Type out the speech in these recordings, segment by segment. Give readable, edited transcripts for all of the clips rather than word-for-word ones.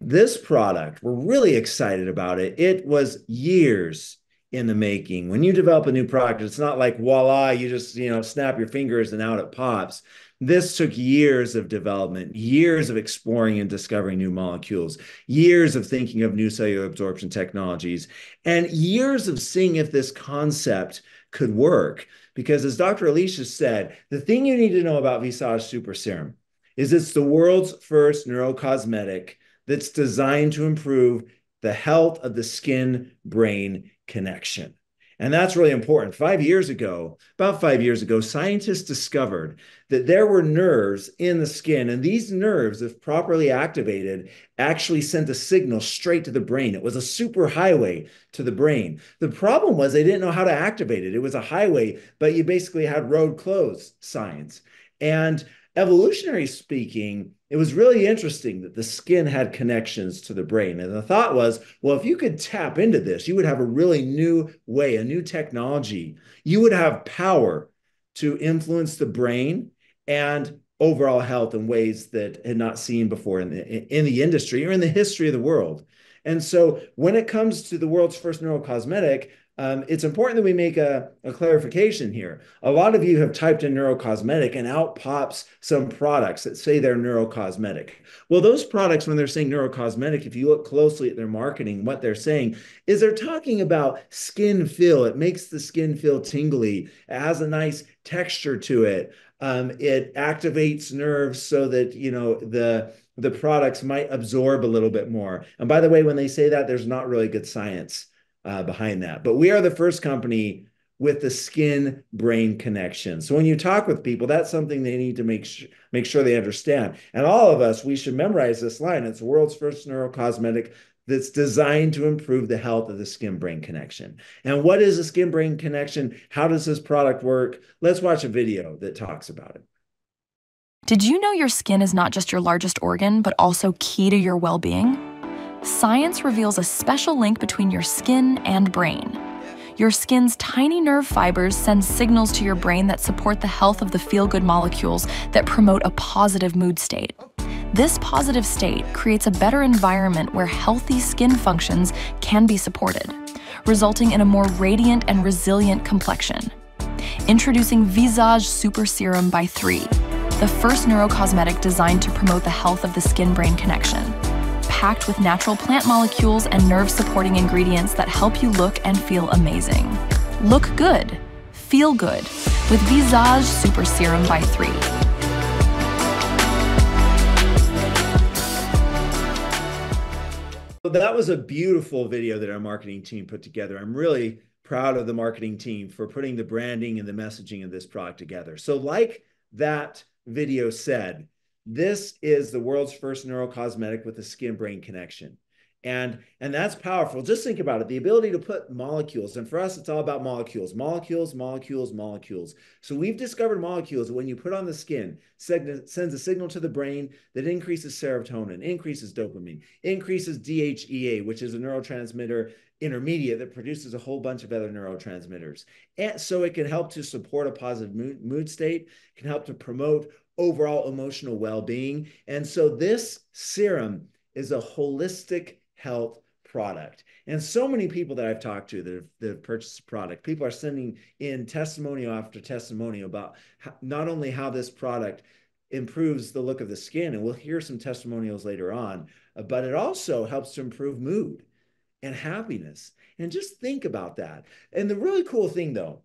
This product, we're really excited about it. It was years in the making. When you develop a new product, it's not like voila, you just, snap your fingers and out it pops. This took years of development, years of exploring and discovering new molecules, years of thinking of new cellular absorption technologies, and years of seeing if this concept could work. Because as Dr. Alicia said, the thing you need to know about Visage Super Serum is it's the world's first neurocosmetic that's designed to improve the health of the skin-brain connection. And that's really important. About 5 years ago, scientists discovered that there were nerves in the skin, and these nerves, if properly activated, actually sent a signal straight to the brain. It was a super highway to the brain. The problem was they didn't know how to activate it. It was a highway, but you basically had road closed science. And evolutionary speaking, it was really interesting that the skin had connections to the brain. And the thought was, well, if you could tap into this, you would have a really new way, a new technology. You would have power to influence the brain and overall health in ways that had not seen before in the industry or in the history of the world. And so when it comes to the world's first neurocosmetic, it's important that we make a clarification here. A lot of you have typed in neurocosmetic and out pops some products that say they're neurocosmetic. Well, those products, when they're saying neurocosmetic, if you look closely at their marketing, what they're saying is they're talking about skin feel. It makes the skin feel tingly. It has a nice texture to it. It activates nerves so that, the products might absorb a little bit more. And by the way, when they say that, there's not really good science behind that. But we are the first company with the skin-brain connection. So when you talk with people, that's something they need to make sure they understand. And all of us, we should memorize this line. It's the world's first neurocosmetic that's designed to improve the health of the skin-brain connection. And what is a skin-brain connection? How does this product work? Let's watch a video that talks about it. Did you know your skin is not just your largest organ, but also key to your well-being? Science reveals a special link between your skin and brain. Your skin's tiny nerve fibers send signals to your brain that support the health of the feel-good molecules that promote a positive mood state. This positive state creates a better environment where healthy skin functions can be supported, resulting in a more radiant and resilient complexion. Introducing Visage Super Serum by 3, the first neurocosmetic designed to promote the health of the skin-brain connection. Packed with natural plant molecules and nerve-supporting ingredients that help you look and feel amazing. Look good, feel good, with Visage Super Serum by 3. So that was a beautiful video that our marketing team put together. I'm really proud of the marketing team for putting the branding and the messaging of this product together. So like that video said, this is the world's first neurocosmetic with a skin-brain connection. And that's powerful. Just think about it. The ability to put molecules, and for us, it's all about molecules, molecules, molecules, molecules. So we've discovered molecules that when you put on the skin, sends a signal to the brain that increases serotonin, increases dopamine, increases DHEA, which is a neurotransmitter intermediate that produces a whole bunch of other neurotransmitters. And so it can help to support a positive mood state, can help to promote overall emotional well-being. And so this serum is a holistic health product. And so many people that I've talked to that have purchased the product, people are sending in testimonial after testimonial about not only how this product improves the look of the skin, and we'll hear some testimonials later on, but it also helps to improve mood and happiness. And just think about that. And the really cool thing, though,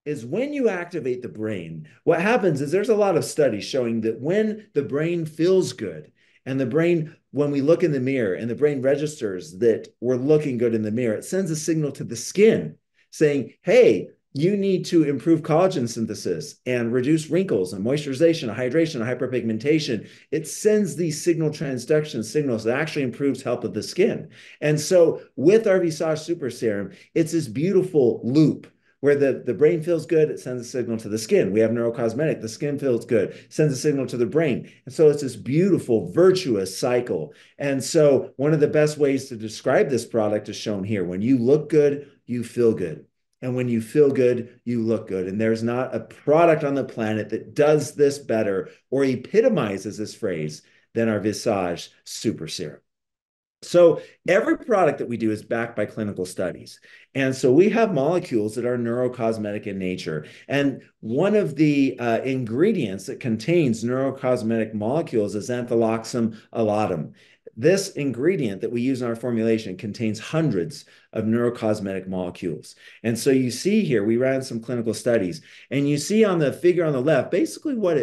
is when you activate the brain, what happens is there's a lot of studies showing that when the brain feels good and the brain, when we look in the mirror and the brain registers that we're looking good in the mirror, it sends a signal to the skin saying, hey, you need to improve collagen synthesis and reduce wrinkles and moisturization, hydration, hyperpigmentation. It sends these signal transduction signals that actually improves health of the skin. And so with our Visage Super Serum, it's this beautiful loop where the brain feels good, it sends a signal to the skin. We have neurocosmetic, the skin feels good, sends a signal to the brain. And so it's this beautiful, virtuous cycle. And so one of the best ways to describe this product is shown here. When you look good, you feel good. And when you feel good, you look good. And there's not a product on the planet that does this better or epitomizes this phrase than our Visage Super Serum. So every product that we do is backed by clinical studies. And so we have molecules that are neurocosmetic in nature. And one of the ingredients that contains neurocosmetic molecules is xantholoxum alatum. This ingredient that we use in our formulation contains hundreds of neurocosmetic molecules. And so you see here, we ran some clinical studies, and you see on the figure on the left, basically what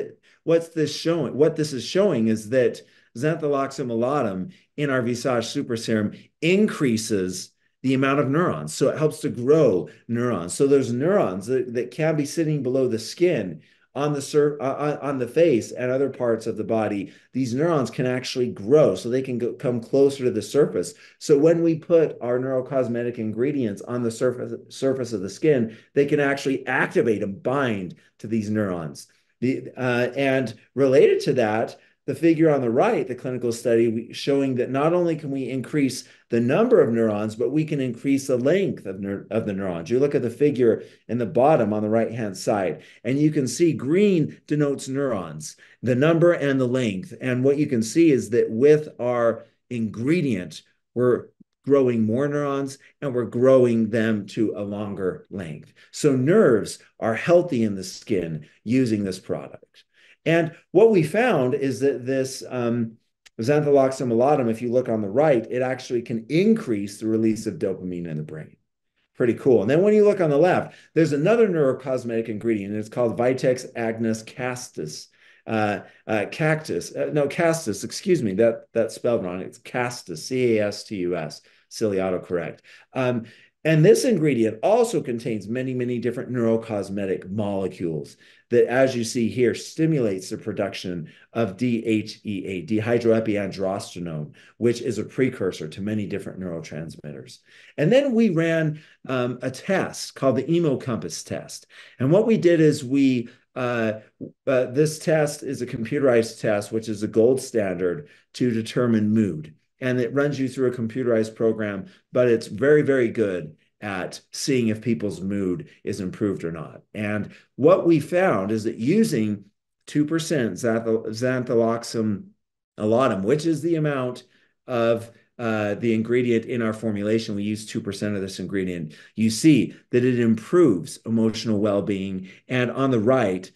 this is showing is that xantholoxum alatum in our Visage super serum increases the amount of neurons. So it helps to grow neurons. So there's neurons that can be sitting below the skin on on the face and other parts of the body. These neurons can actually grow so they can come closer to the surface. So when we put our neurocosmetic ingredients on the surface of the skin, they can actually activate and bind to these neurons. And related to that, the figure on the right, the clinical study showing that not only can we increase the number of neurons, but we can increase the length of the neurons. You look at the figure in the bottom on the right-hand side, and you can see green denotes neurons, the number and the length. And what you can see is that with our ingredient, we're growing more neurons and we're growing them to a longer length. So nerves are healthy in the skin using this product. And what we found is that this xantholoxum alatum, if you look on the right, it actually can increase the release of dopamine in the brain. Pretty cool. And then when you look on the left, there's another neurocosmetic ingredient. And it's called Vitex agnus castus. Castus, excuse me, that's spelled wrong. It's castus, Castus, silly autocorrect. And this ingredient also contains many, many different neurocosmetic molecules that, as you see here, stimulates the production of DHEA, dehydroepiandrosterone, which is a precursor to many different neurotransmitters. And then we ran a test called the EmoCompass test. And what we did is this test is a computerized test, which is a gold standard to determine mood. And it runs you through a computerized program, but it's very, very good at seeing if people's mood is improved or not. And what we found is that using 2% xantholoxum alatum, which is the amount of the ingredient in our formulation, we use 2% of this ingredient, you see that it improves emotional well-being. And on the right,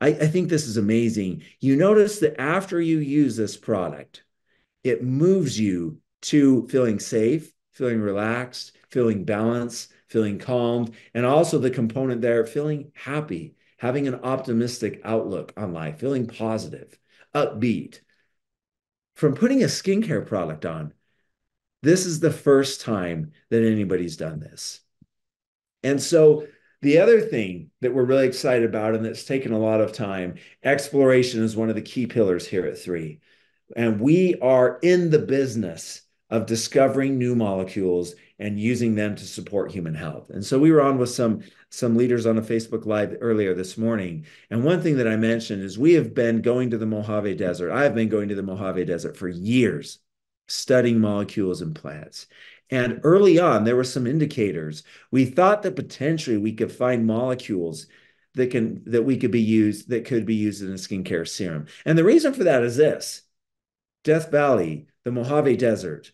I think this is amazing. You notice that after you use this product, it moves you to feeling safe, feeling relaxed, feeling balanced, feeling calmed, and also the component there, feeling happy, having an optimistic outlook on life, feeling positive, upbeat. From putting a skincare product on, this is the first time that anybody's done this. And so the other thing that we're really excited about, and that's taken a lot of time, exploration is one of the key pillars here at 3. And we are in the business of discovering new molecules and using them to support human health. And so we were on with some leaders on a Facebook Live earlier this morning. And one thing that I mentioned is we have been going to the Mojave Desert. I have been going to the Mojave Desert for years, studying molecules and plants. And early on, there were some indicators. We thought that potentially we could find molecules that could be used in a skincare serum. And the reason for that is this. Death Valley, the Mojave Desert,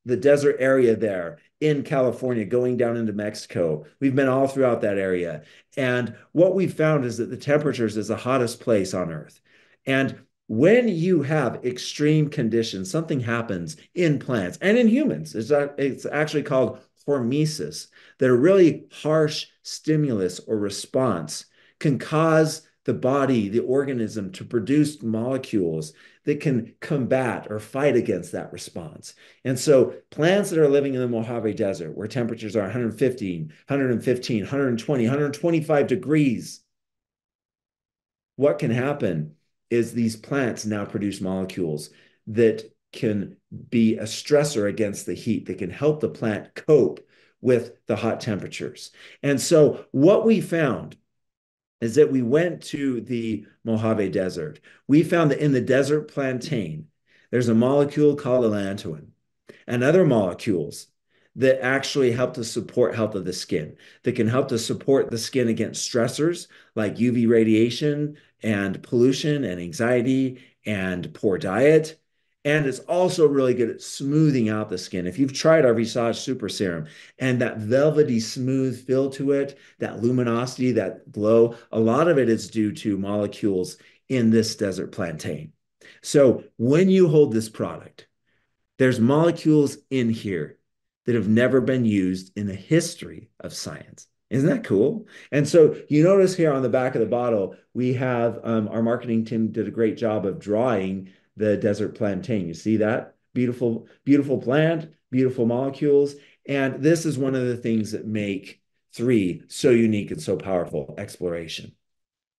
the desert area there in California, going down into Mexico. We've been all throughout that area. And what we've found is that the temperatures is the hottest place on Earth. And when you have extreme conditions, something happens in plants and in humans. It's actually called hormesis, that a really harsh stimulus or response can cause the body, the organism, to produce molecules that can combat or fight against that response. And so plants that are living in the Mojave Desert, where temperatures are 115, 120, 125 degrees, what can happen is these plants now produce molecules that can be a stressor against the heat, that can help the plant cope with the hot temperatures. And so what we found is that we went to the Mojave Desert. We found that in the desert plantain, there's a molecule called allantoin and other molecules that actually help to support health of the skin, that can help to support the skin against stressors like UV radiation and pollution and anxiety and poor diet. And it's also really good at smoothing out the skin. If you've tried our Visage Super Serum and that velvety smooth feel to it, that luminosity, that glow, a lot of it is due to molecules in this desert plantain. So when you hold this product, there's molecules in here that have never been used in the history of science. Isn't that cool? And so you notice here on the back of the bottle, we have our marketing team did a great job of drawing the desert plantain. You see that? Beautiful, beautiful plant, beautiful molecules. And this is one of the things that make three so unique and so powerful exploration.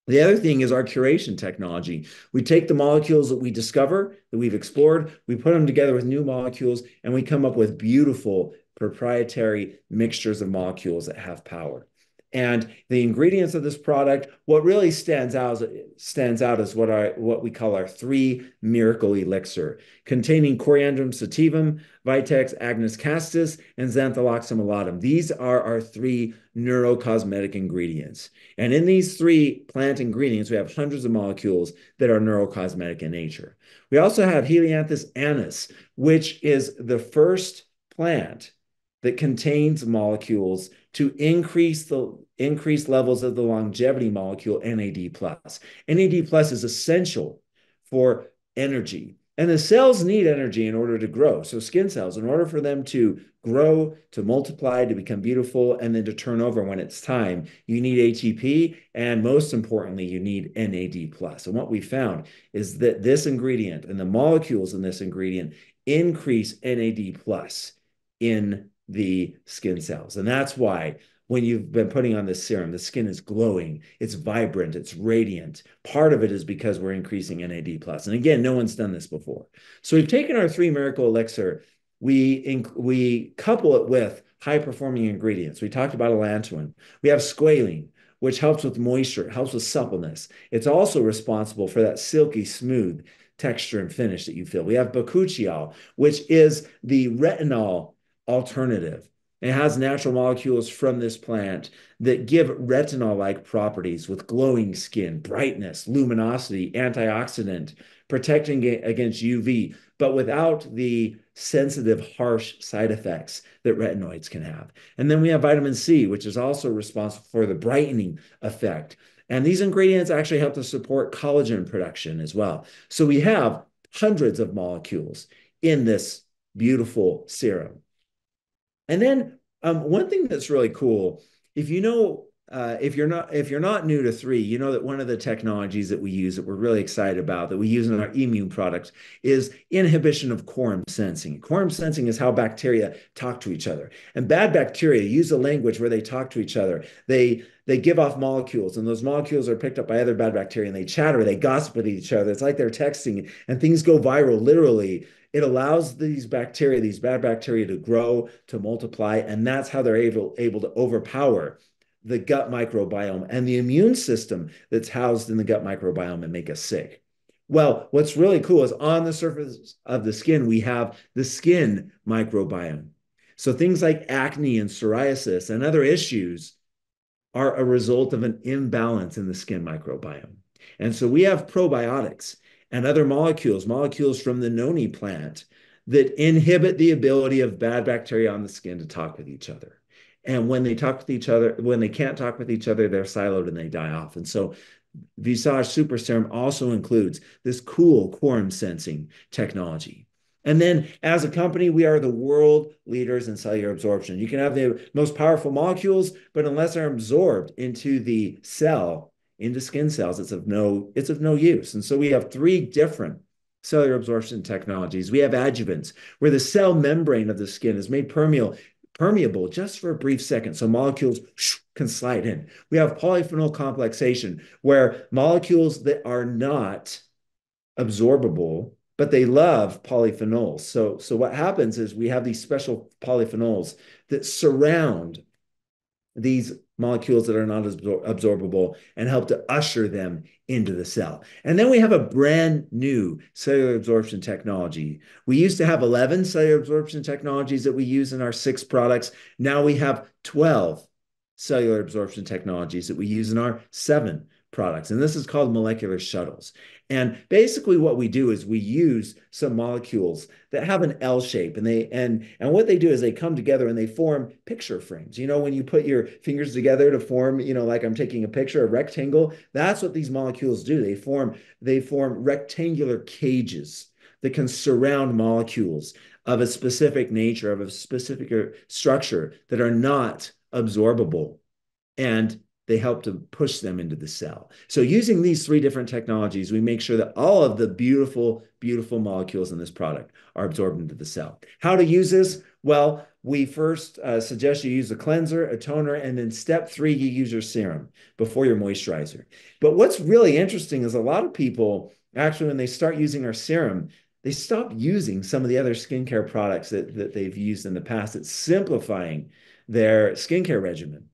The other thing is our curation technology. We take the molecules that we discover, that we've explored, we put them together with new molecules, and we come up with beautiful proprietary mixtures of molecules that have power. And the ingredients of this product, what really stands out is what we call our three miracle elixir, containing coriandrum sativum, Vitex agnus castus, and xantholoxum alatum. These are our three neurocosmetic ingredients. And in these three plant ingredients, we have hundreds of molecules that are neurocosmetic in nature. We also have Helianthus annuus, which is the first plant that contains molecules to increase levels of the longevity molecule NAD+. NAD+ is essential for energy. And the cells need energy in order to grow. So skin cells, in order for them to grow, to multiply, to become beautiful, and then to turn over when it's time, you need ATP, and most importantly, you need NAD+. And what we found is that this ingredient and the molecules in this ingredient increase NAD+ in the skin cells. And that's why when you've been putting on this serum, the skin is glowing, it's vibrant, it's radiant. Part of it is because we're increasing NAD+. And again, no one's done this before. So we've taken our three miracle elixir, we couple it with high-performing ingredients. We talked about allantoin. We have squalene, which helps with moisture, helps with suppleness. It's also responsible for that silky smooth texture and finish that you feel. We have bakuchiol, which is the retinol alternative. It has natural molecules from this plant that give retinol-like properties with glowing skin, brightness, luminosity, antioxidant, protecting against UV, but without the sensitive, harsh side effects that retinoids can have. And then we have vitamin C, which is also responsible for the brightening effect. And these ingredients actually help to support collagen production as well. So we have hundreds of molecules in this beautiful serum. And then one thing that's really cool, if you know, if you're not new to three, you know that one of the technologies that we use that we're really excited about that we use in our immune products is inhibition of quorum sensing. Quorum sensing is how bacteria talk to each other, and bad bacteria use a language where they talk to each other. They give off molecules, and those molecules are picked up by other bad bacteria, and they chatter, they gossip with each other. It's like they're texting, and things go viral literally. It allows these bacteria, these bad bacteria, to grow, to multiply, and that's how they're able to overpower the gut microbiome and the immune system that's housed in the gut microbiome and make us sick. Well, what's really cool is on the surface of the skin, we have the skin microbiome. So things like acne and psoriasis and other issues are a result of an imbalance in the skin microbiome. And so we have probiotics and other molecules from the noni plant that inhibit the ability of bad bacteria on the skin to talk with each other. And when they talk with each other, when they can't talk with each other, they're siloed and they die off. And so Visage Super Serum also includes this cool quorum sensing technology. And then as a company, we are the world leaders in cellular absorption. You can have the most powerful molecules, but unless they're absorbed into the cell, into skin cells, it's of no use. And so we have three different cellular absorption technologies. We have adjuvants, where the cell membrane of the skin is made permeable just for a brief second, so molecules can slide in. We have polyphenol complexation, where molecules that are not absorbable, but they love polyphenols. So what happens is we have these special polyphenols that surround these molecules that are not absorbable and help to usher them into the cell. And then we have a brand new cellular absorption technology. We used to have 11 cellular absorption technologies that we use in our 6 products. Now we have 12 cellular absorption technologies that we use in our 7 products. And this is called molecular shuttles. And basically what we do is we use some molecules that have an L shape, and what they do is they come together and they form picture frames. You know, when you put your fingers together to form, like I'm taking a picture, a rectangle, that's what these molecules do. They form rectangular cages that can surround molecules of a specific nature, of a specific structure that are not absorbable, and they help to push them into the cell. So using these three different technologies, we make sure that all of the beautiful, beautiful molecules in this product are absorbed into the cell. How to use this? Well, we first suggest you use a cleanser, a toner, and then step 3, you use your serum before your moisturizer. But what's really interesting is a lot of people, actually, when they start using our serum, they stop using some of the other skincare products that they've used in the past. It's simplifying their skincare regimen.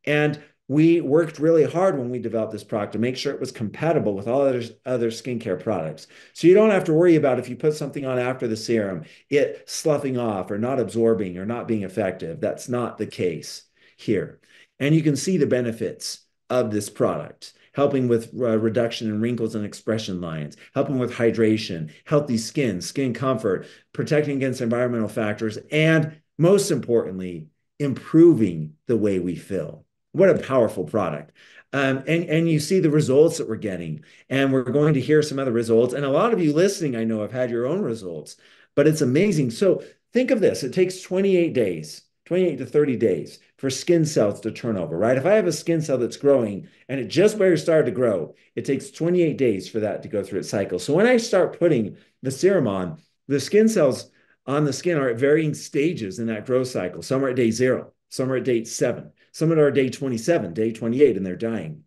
And we worked really hard when we developed this product to make sure it was compatible with all other skincare products. So you don't have to worry about, if you put something on after the serum, it sloughing off or not absorbing or not being effective. That's not the case here. And you can see the benefits of this product, helping with reduction in wrinkles and expression lines, helping with hydration, healthy skin comfort, protecting against environmental factors, and most importantly, improving the way we feel. What a powerful product. And you see the results that we're getting. And we're going to hear some other results. And a lot of you listening, I know, have had your own results, but it's amazing. So think of this. It takes 28 days, 28 to 30 days for skin cells to turn over, right? If I have a skin cell that's growing and it just barely started to grow, it takes 28 days for that to go through its cycle. So when I start putting the serum on, the skin cells on the skin are at varying stages in that growth cycle. Some are at day 0, some are at day 7. Some are day 27, day 28, and they're dying.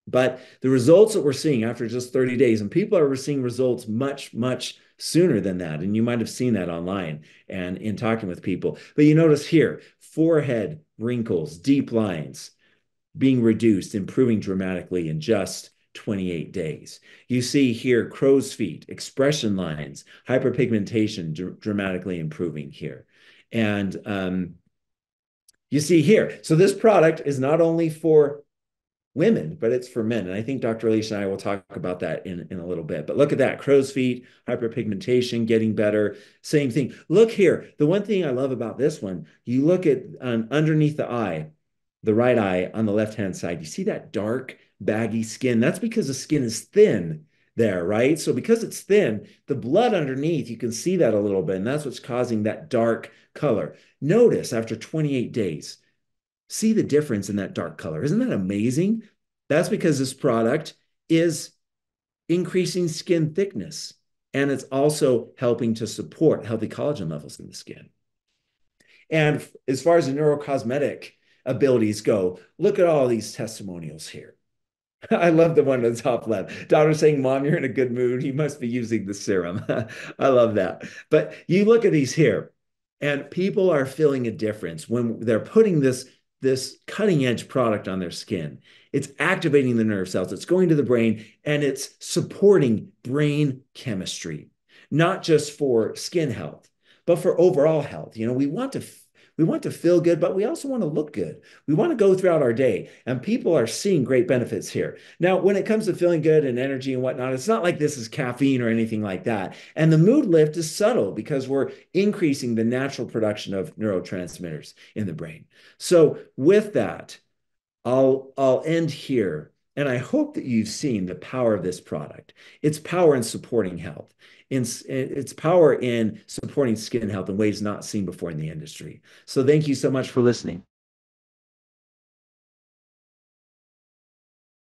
But the results that we're seeing after just 30 days, and people are seeing results much, much sooner than that. And you might have seen that online and in talking with people. But you notice here, forehead wrinkles, deep lines being reduced, improving dramatically in just 28 days. You see here crow's feet, expression lines, hyperpigmentation dramatically improving here. And you see here, so this product is not only for women, but it's for men. And I think Dr. Alicia and I will talk about that in a little bit. But look at that, crow's feet, hyperpigmentation, getting better, same thing. Look here, the one thing I love about this one, you look at underneath the eye, the right eye on the left-hand side, you see that dark, baggy skin? That's because the skin is thin there, right? So because it's thin, the blood underneath, you can see that a little bit, and that's what's causing that dark color. Notice after 28 days, see the difference in that dark color. Isn't that amazing? That's because this product is increasing skin thickness, and it's also helping to support healthy collagen levels in the skin. And as far as the neurocosmetic abilities go, look at all these testimonials here. I love the one on the top left. Daughter saying, Mom, you're in a good mood. You must be using the serum. I love that. But you look at these here, and people are feeling a difference when they're putting this cutting edge product on their skin. It's activating the nerve cells. It's going to the brain, and it's supporting brain chemistry, not just for skin health, but for overall health. We want to feel good, but we also want to look good. We want to go throughout our day, and people are seeing great benefits here. Now, when it comes to feeling good and energy and whatnot, it's not like this is caffeine or anything like that. And the mood lift is subtle because we're increasing the natural production of neurotransmitters in the brain. So with that, I'll end here. And I hope that you've seen the power of this product. Its power in supporting health, its power in supporting skin health in ways not seen before in the industry. So thank you so much for listening.